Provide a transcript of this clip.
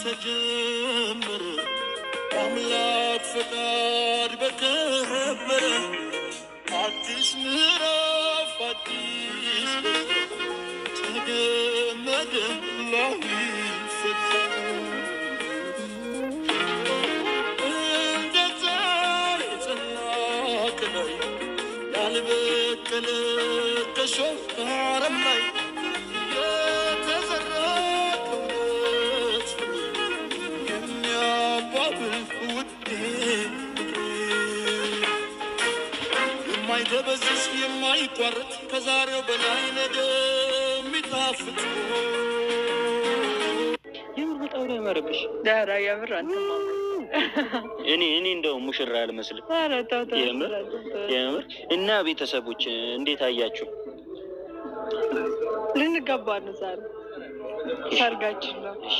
ተጀመረ አምላክ ፈቃድ በከበረ አዲስ ምዕራፍ አዲስ ተገመደ ላይፈታ እንደ ዛሬ ጸና ከላይ ያልበቀለ ከሾህ አረም ላይ የተዘራ ከእውነት የሚያባብል ውዴ የማይደበዝዝ የማይቋረጥ ከዛሬው በላይ ነገ የሚጣፍጥ የምር በጣም ነው ያማረብሽ። ዳራ የምር አንተማ እኔ እንደው ሙሽራ አልመስልም። የምር እና ቤተሰቦች እንዴት አያችሁ? ልንጋባ ነው ዛሬ ሰርጋችን ነው። እሺ